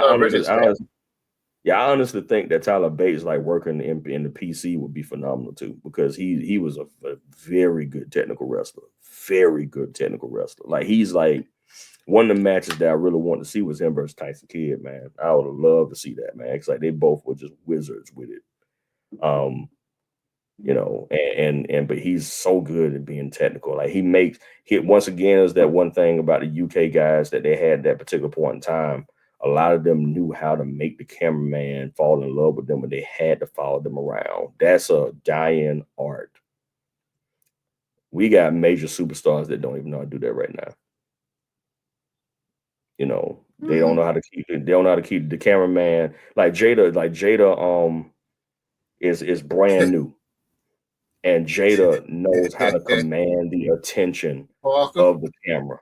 I honestly think that Tyler Bates, like working in the PC, would be phenomenal too, because he was a very good technical wrestler, very good technical wrestler. Like he's like one of the matches that I really want to see was him versus Tyson Kidd, man. I would have loved to see that, man. It's like they both were just wizards with it. You know, but he's so good at being technical. Like he once again is that one thing about the UK guys that they had that particular point in time. A lot of them knew how to make the cameraman fall in love with them, but they had to follow them around. That's a dying art. We got major superstars that don't even know how to do that right now. You know, they don't know how to keep it. They don't know how to keep the cameraman. Like Jada is brand new. And Jada knows how to command the attention of the camera.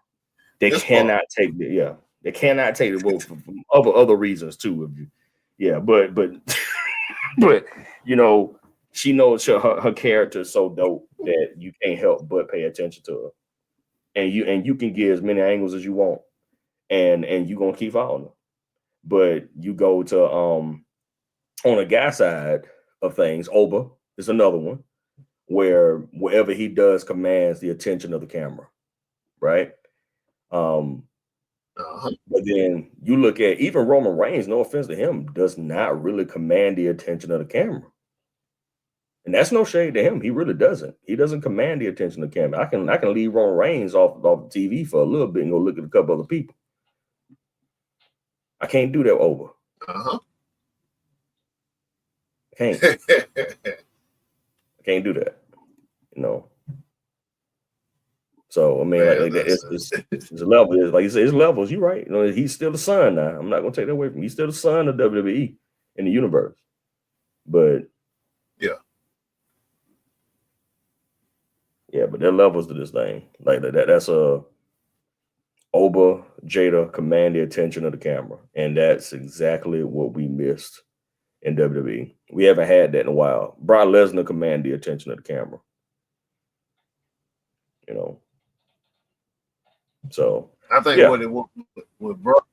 They cannot take it. They cannot take it. Well, for other reasons too. But but you know, she knows her character is so dope that you can't help but pay attention to her, and you can get as many angles as you want, and you're gonna keep following her. But you go to on the guy side of things, Oba is another one, where wherever he does commands the attention of the camera, right? But then you look at even Roman Reigns, no offense to him, does not really command the attention of the camera. And that's no shade to him. He really doesn't. He doesn't command the attention of the camera. I can leave Roman Reigns off the TV for a little bit and go look at a couple other people. I can't do that over. I can't. I can't do that. You know. So I mean, like it's a level. Like you said, it's levels. You're right. You know, he's still the son now. I'm not gonna take that away from him. He's still the son of WWE in the universe. But but there are levels to this thing. Like that's Oba, Jada command the attention of the camera, and that's exactly what we missed in WWE. We haven't had that in a while. Brock Lesnar command the attention of the camera. You know. So I think what it was with Brock,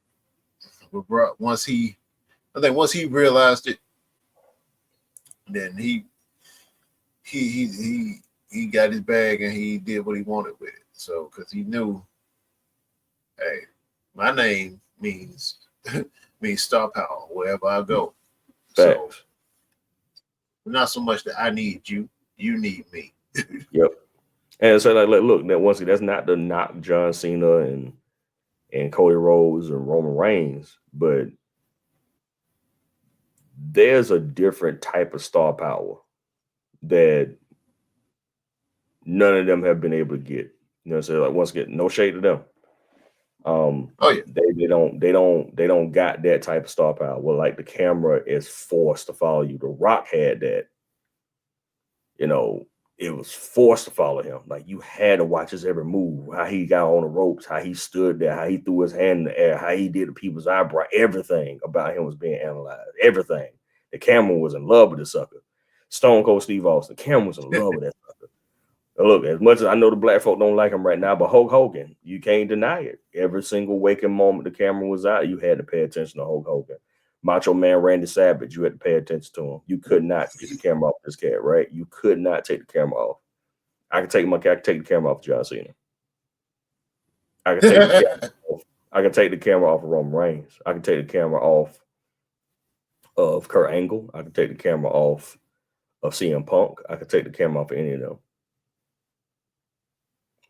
once he realized it, then he got his bag and he did what he wanted with it. So because he knew, hey, my name means star power wherever I go. So not so much that I need you, you need me. Yep. And so like look, that once again, that's not to knock John Cena and Cody Rhodes and Roman Reigns, but there's a different type of star power that none of them have been able to get. You know, so like once again, no shade to them. They don't got that type of star power. Well, like the camera is forced to follow you. The Rock had that. You know, it was forced to follow him. Like you had to watch his every move, how he got on the ropes, how he stood there, how he threw his hand in the air, how he did the people's eyebrow. Everything about him was being analyzed. Everything. The camera was in love with the sucker. Stone Cold Steve Austin, the camera was in love with that sucker. Look, as much as I know the black folk don't like him right now, but Hulk Hogan, you can't deny it. Every single waking moment the camera was out, you had to pay attention to Hulk Hogan. Macho Man Randy Savage, you had to pay attention to him. You could not get the camera off this cat, right? You could not take the camera off. I could take the camera off John Cena. I can take the camera off of Roman Reigns. I can take the camera off of Kurt Angle. I can take the camera off of CM Punk. I can take the camera off of any of them.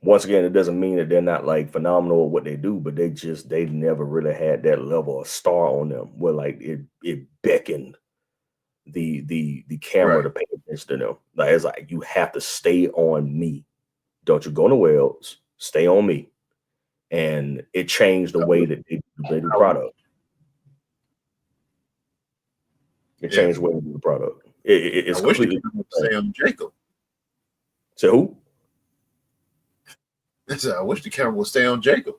Once again, it doesn't mean that they're not like phenomenal at what they do, but they never really had that level of star on them where like it beckoned the camera to pay attention to them. Like it's like you have to stay on me. Don't you go nowhere else. Stay on me. And it changed the way that they do product. It changed the way they do the product. It's completely Sam Jacob. So who? I wish the camera would stay on Jacob.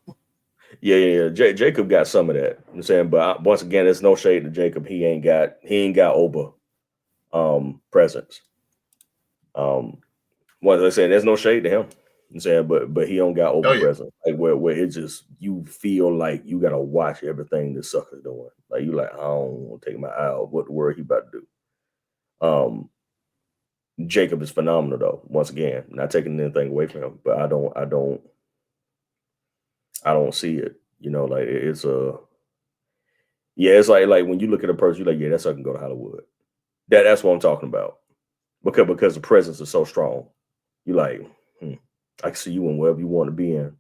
Yeah. Jacob got some of that. I'm saying, but once again, there's no shade to Jacob. He ain't got Oba presence. What I said, there's no shade to him. I'm saying, but he don't got Oh yeah. overpresence. Like where it just you feel like you gotta watch everything this sucker's doing. Like you like, I don't want to take my eye off what the word he about to do. Jacob is phenomenal though. Once again, not taking anything away from him, but I don't see it. You know, like it's it's like when you look at a person, you're like, yeah, that's I can go to Hollywood. That's what I'm talking about. Because the presence is so strong. You like, I can see you in wherever you want to be in.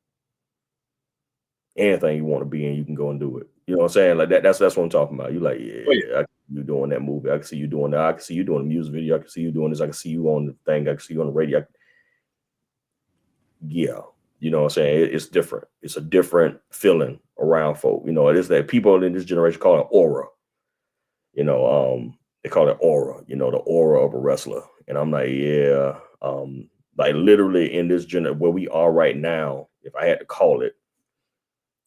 Anything you want to be in, you can go and do it. You know what I'm saying? Like that's what I'm talking about. You like, yeah, I can see you doing that movie. I can see you doing that. I can see you doing a music video. I can see you doing this. I can see you on the thing. I can see you on the radio. Yeah. You know what I'm saying? It's different. It's a different feeling around folk. You know, it is that people in this generation call it aura. You know, they call it aura, you know, the aura of a wrestler. And I'm like, yeah. Like literally in this generation where we are right now, if I had to call it,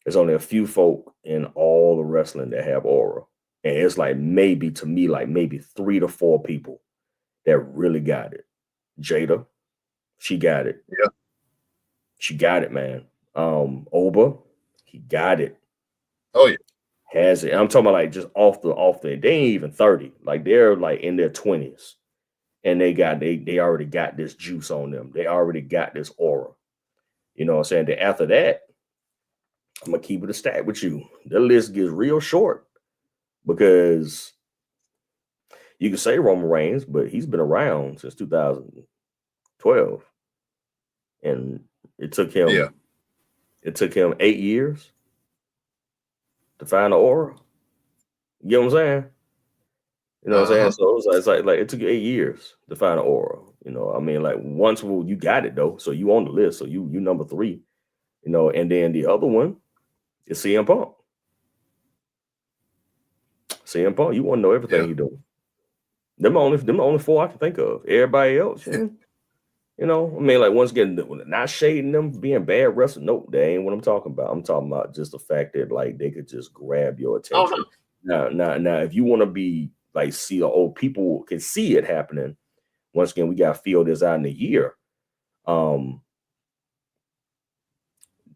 there's only a few folk in all the wrestling that have aura. And it's like maybe to me, like maybe 3 to 4 people that really got it. Jada, she got it. Yeah. She got it, man. Oba, he got it. Oh yeah. Has it. I'm talking about like just off the they ain't even 30. Like they're like in their 20s. And they already got this juice on them. They already got this aura. You know what I'm saying? Then after that, I'm gonna keep it a stack with you. The list gets real short because you can say Roman Reigns, but he's been around since 2012. And it took him 8 years to find the aura. You know what I'm saying? You know what I'm saying? So it's like it took you 8 years to find an aura. You know, I mean, like once you got it though, so you on the list, so you number 3. You know, and then the other one is CM Punk. CM Punk, you want to know everything he doing. Them the only 4 I can think of. Everybody else, you know, I mean, like once again, not shading them being bad wrestlers. Nope, that ain't what I'm talking about. I'm talking about just the fact that like they could just grab your attention. Now, if you want to be like see people can see it happening. Once again, we got to feel this out in a year.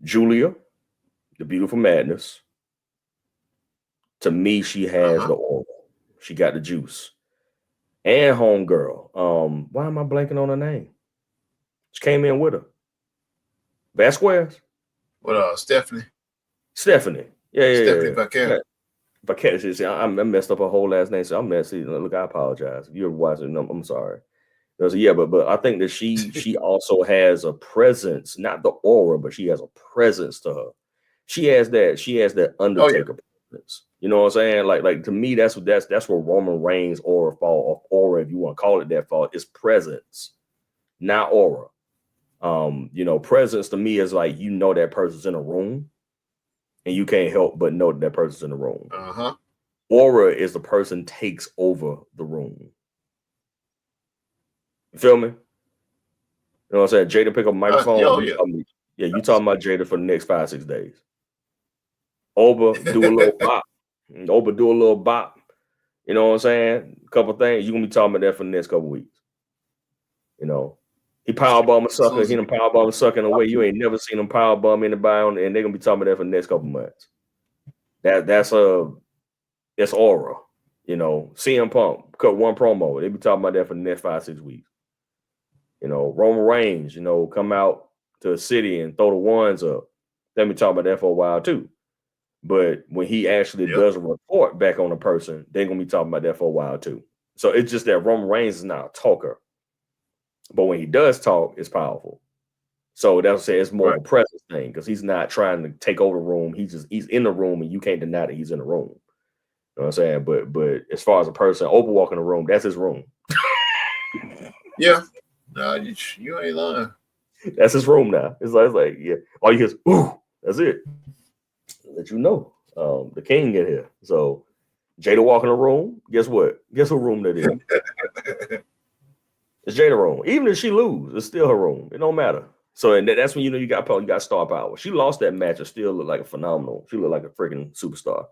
Julia, the Beautiful Madness. To me, she has the aura. She got the juice. And homegirl. Why am I blanking on her name? She came in with her. Vasquez. What Stephanie? Stephanie. Yeah. Stephanie Vaquer. Vaquer. I messed up her whole last name. So I'm messy. Look, I apologize. If you're watching, I'm sorry. But I think that she also has a presence, not the aura, but she has a presence to her. She has that Undertaker presence. You know what I'm saying? Like to me, that's where Roman Reigns aura fall, aura, if you want to call it that, fall. It's presence, not aura. You know, presence to me is like that person's in a room, and you can't help but know that person's in the room. Aura is the person takes over the room. You feel me? You know what I'm saying? Jada pick up a microphone. You talking about Jada for the next 5-6 days. Oba do a little bop. Oba do a little bop. You know what I'm saying? A couple things. You're gonna be talking about that for the next couple weeks. You know, he powerbomb a sucker. He done powerbomb a sucker in a way you ain't never seen him powerbomb anybody, and they're gonna be talking about that for the next couple months. That's aura. You know, CM Punk cut one promo. They be talking about that for the next 5-6 weeks. You know, Roman Reigns, you know, come out to a city and throw the ones up. Let me talk about that for a while too. But when he actually does a report back on a person, they're gonna be talking about that for a while too. So it's just that Roman Reigns is not a talker, but when he does talk, it's powerful. So that's what I'm saying. It's more of a presence thing because he's not trying to take over the room. He's in the room, and you can't deny that he's in the room. You know what I'm saying? But as far as a person overwalking the room, that's his room. Yeah. No, you ain't lying. That's his room now. It's like yeah. All you hear is ooh, that's it. Let you know. The king in here. So Jada walk in the room. Guess what? Guess who room that is? It's Jada room. Even if she lose, it's still her room. It don't matter. So and that's when you got star power. She lost that match and still looked like a phenomenal. She looked like a freaking superstar.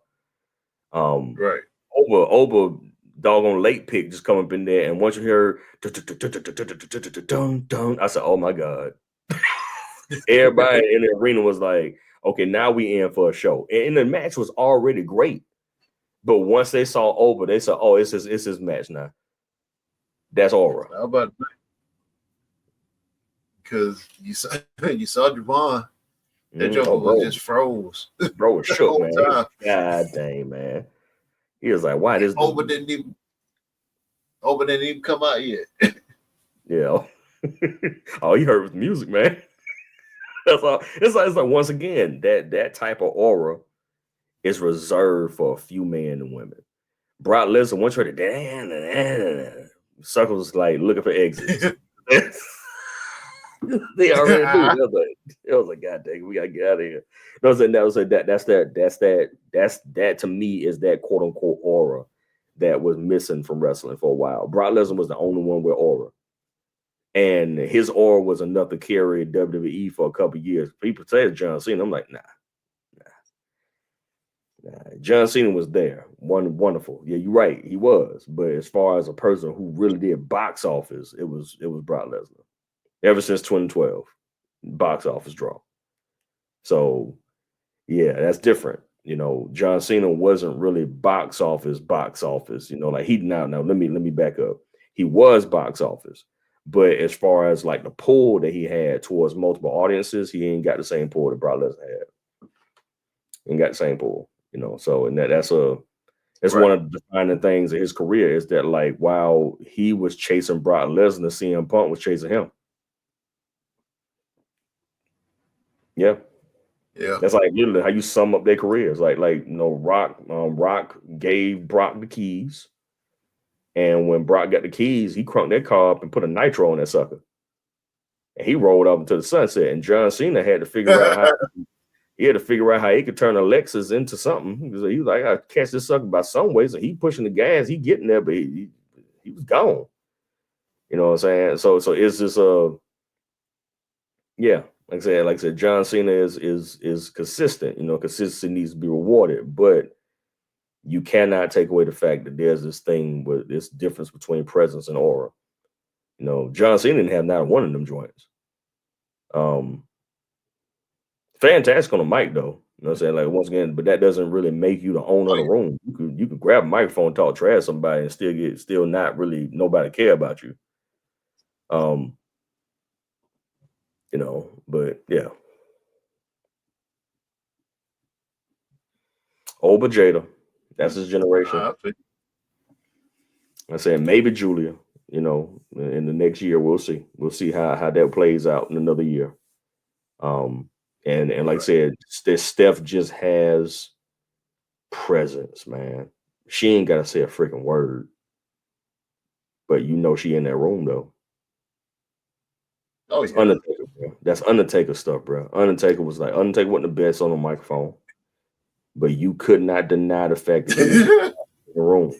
Right. Over doggone late pick just come up in there, and once you hear dun, I said, "Oh my god!" Everybody in the arena was like, okay, now we in for a show. And the match was already great. But once they saw Oba, they said, oh, it's his match now. That's Aura. How about because you saw Javon, that Joker was just froze. Bro was shook, man. God dang, man. He was like, why this Oba didn't even come out yet. Yeah. All you heard was music, man. That's all. It's like once again, that type of aura is reserved for a few men and women. Brock Lesnar, once you heard it, Circles like looking for exits. They already knew. It was like, God dang, we gotta get out of here. That to me is that quote unquote aura that was missing from wrestling for a while. Brock Lesnar was the only one with aura. And his aura was enough to carry WWE for a couple of years. People say John Cena. I'm like, nah. John Cena was there. Wonderful. Yeah, you're right. He was. But as far as a person who really did box office, it was Brock Lesnar. Ever since 2012, box office draw. So, yeah, that's different. You know, John Cena wasn't really box office. You know, like now let me back up. He was box office. But as far as like the pull that he had towards multiple audiences, he ain't got the same pull that Brock Lesnar had. He ain't got the same pull, you know. So, and that's right. One of the defining things of his career is that, like, while he was chasing Brock Lesnar, CM Punk was chasing him. Yeah. That's like literally how you sum up their careers. Like you know, Rock gave Brock the keys. And when Brock got the keys, he crunked that car up and put a nitro on that sucker. And he rolled up into the sunset. And John Cena had to figure out how he could turn a Lexus into something. He was like, I gotta catch this sucker by some way. So he pushing the gas, he getting there, but he was gone. You know what I'm saying? So it's just yeah, like I said, John Cena is consistent. You know, consistency needs to be rewarded, but you cannot take away the fact that there's this thing with this difference between presence and aura. You know, John Cena didn't have not one of them joints. Fantastic on the mic, though. You know what I'm saying? Like, once again, but that doesn't really make you the owner of the room. You could grab a microphone, talk trash to somebody, and still not really nobody care about you. You know, but yeah. Oba Jada, that's his generation. I said maybe Julia. You know, in the next year, we'll see. We'll see how that plays out in another year. And like I said, Steph just has presence, man. She ain't gotta say a freaking word, but you know she in that room though. Oh, yeah. Undertaker, bro. That's Undertaker stuff, bro. Undertaker wasn't the best on the microphone, but you could not deny the fact that he was in the room.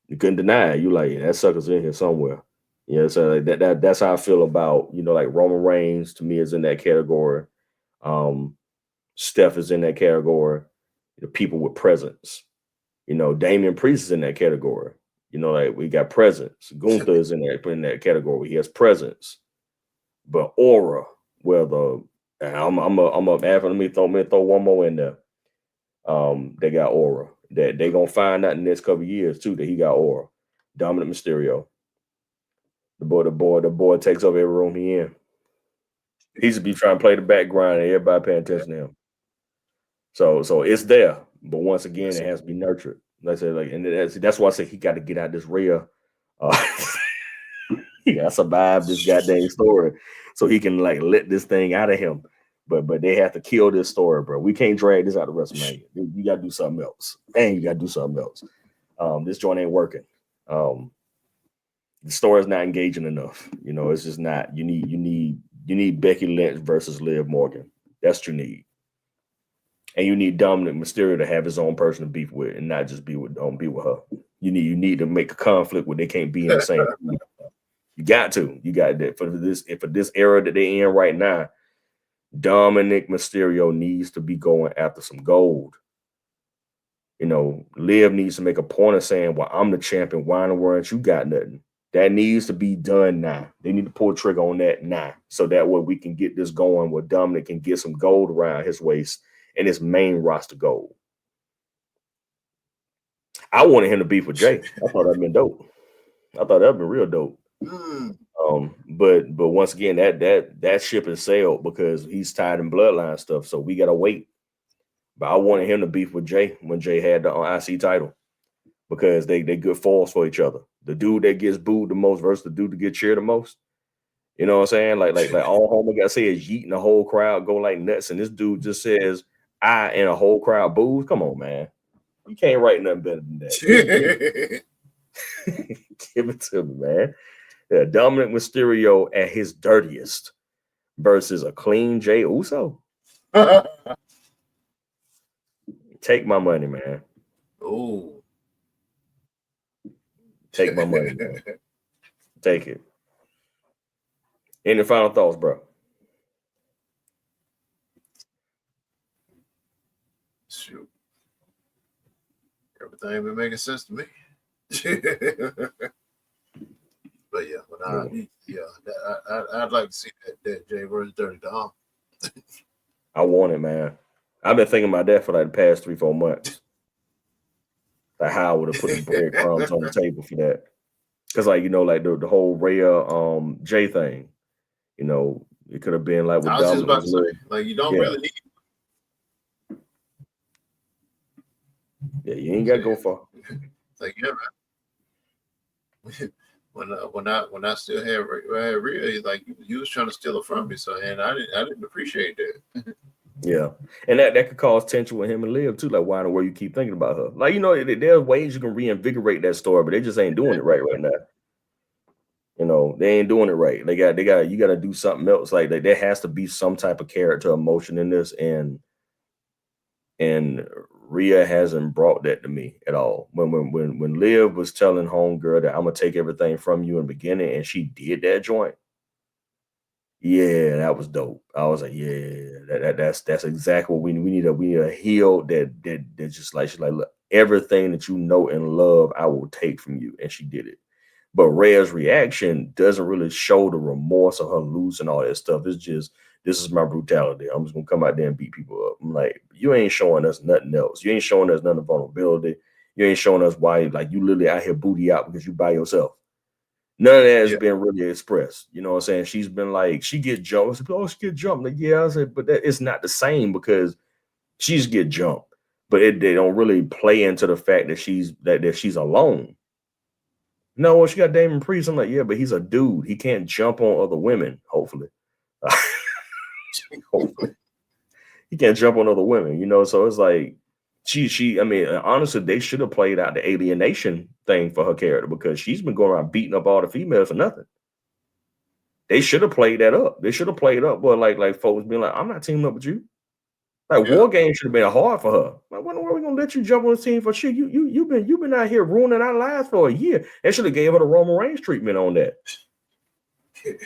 You couldn't deny it. You like, yeah, that sucker's in here somewhere. You know, so that's how I feel about, you know, like Roman Reigns to me is in that category. Steph is in that category. The people with presence. You know, Damian Priest is in that category. You know, like we got presence. Gunther is in that category. He has presence. But aura, well, I'm up after let me throw one more in there. They got aura. That they gonna find out in the next couple of years too that he got aura. Dominic Mysterio. The boy takes over every room he in. He should be trying to play the background and everybody paying attention to him. So it's there, but once again, it has to be nurtured. Let's say and that's why I say he got to get out this real. He got to survive this goddamn story so he can like let this thing out of him. But they have to kill this story, bro. We can't drag this out of WrestleMania. You got to do something else. Man, you got to do something else. This joint ain't working. The story's not engaging enough. You know, it's just not. You need Becky Lynch versus Liv Morgan. That's what you need. And you need Dominic Mysterio to have his own person to beef with and not just be with her. You need to make a conflict where they can't be in the same. You got that for this era that they in right now. Dominic Mysterio needs to be going after some gold. You know, Liv needs to make a point of saying, well, I'm the champion. Why in the world you got nothing? That needs to be done now. They need to pull the trigger on that now, so that way we can get this going where Dominic can get some gold around his waist and his main roster gold. I wanted him to beef with Jay. I thought that'd been dope. I thought that'd been real dope. But once again, that ship has sailed because he's tied in bloodline stuff. So we gotta wait. But I wanted him to beef with Jay when Jay had the IC title, because they good foils for each other. The dude that gets booed the most versus the dude that gets cheered the most. You know what I'm saying? Like all Homer got to say is yeet and the whole crowd go like nuts, and this dude just says I and a whole crowd boos. Come on, man. You can't write nothing better than that. Give it to me, man. Yeah, Dominic Mysterio at his dirtiest versus a clean Jey Uso. Take my money, man. Oh, take my money, man. Take it. Any final thoughts, bro? Shoot. Everything been making sense to me. But yeah, I'd like to see that Jay versus Dirty Dom. I want it, man. I've been thinking about that for like the past 3-4 months. Like how I would have put the breadcrumbs on the table for that. Because like, you know, like the whole Rhea Jay thing, you know, it could have been like with I was just about to say, like, you don't really need. Yeah, you ain't got to go far. Like, yeah, man. When I still had Rhea, he's like, you was trying to steal it from me, so and I didn't appreciate that. Yeah, and that could cause tension with him and Liv too. Like, why in the world you keep thinking about her? Like, you know, there's ways you can reinvigorate that story, but they just ain't doing it right now. You know, they ain't doing it right. You got to do something else. Like, there has to be some type of character emotion in this, and Rhea hasn't brought that to me at all. When Liv was telling homegirl that I'm gonna take everything from you in the beginning, and she did that joint. Yeah, that was dope. I was like, yeah, that's exactly what we need. We need a heel that just like, she's like, look, everything that you know and love, I will take from you, and she did it. But Rhea's reaction doesn't really show the remorse of her losing all that stuff. It's just, this is my brutality. I'm just gonna come out there and beat people up. I'm like, you ain't showing us nothing else. You ain't showing us none of vulnerability. You ain't showing us why, like, you literally out here booty out because you by yourself. None of that has been really expressed. You know what I'm saying? She's been like, she get jumped. I said, oh, she get jumped. Like, yeah, I said, but it's not the same because she's get jumped. But they don't really play into the fact that she's alone. No, well, she got Damon Priest. I'm like, yeah, but he's a dude. He can't jump on other women, hopefully. Hopefully. He can't jump on other women, you know? So it's like, I mean, honestly, they should have played out the alienation thing for her character, because she's been going around beating up all the females for nothing. They should have played that up. They should have played up, but like folks being like, I'm not teaming up with you. Like, War Games should have been hard for her. Like, when are we gonna let you jump on the team for shit? You've been out here ruining our lives for a year. They should have gave her the Roman Reigns treatment on that.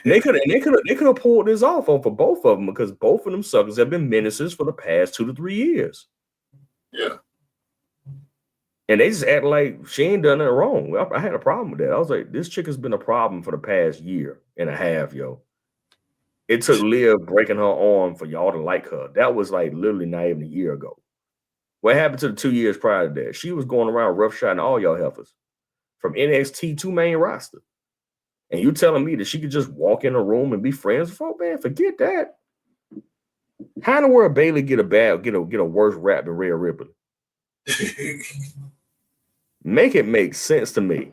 They could have pulled this off for both of them, because both of them suckers have been menaces for the past 2 to 3 years. Yeah. And they just act like she ain't done nothing wrong. I had a problem with that. I was like, this chick has been a problem for the past year and a half, yo. It took Liv breaking her arm for y'all to like her. That was like literally not even a year ago. What happened to the 2 years prior to that? She was going around roughshotting all y'all heifers from NXT to main roster. And you telling me that she could just walk in a room and be friends with folk? Man, forget that. How in the world Bayley get a worse rap than Rhea Ripley? Make it make sense to me.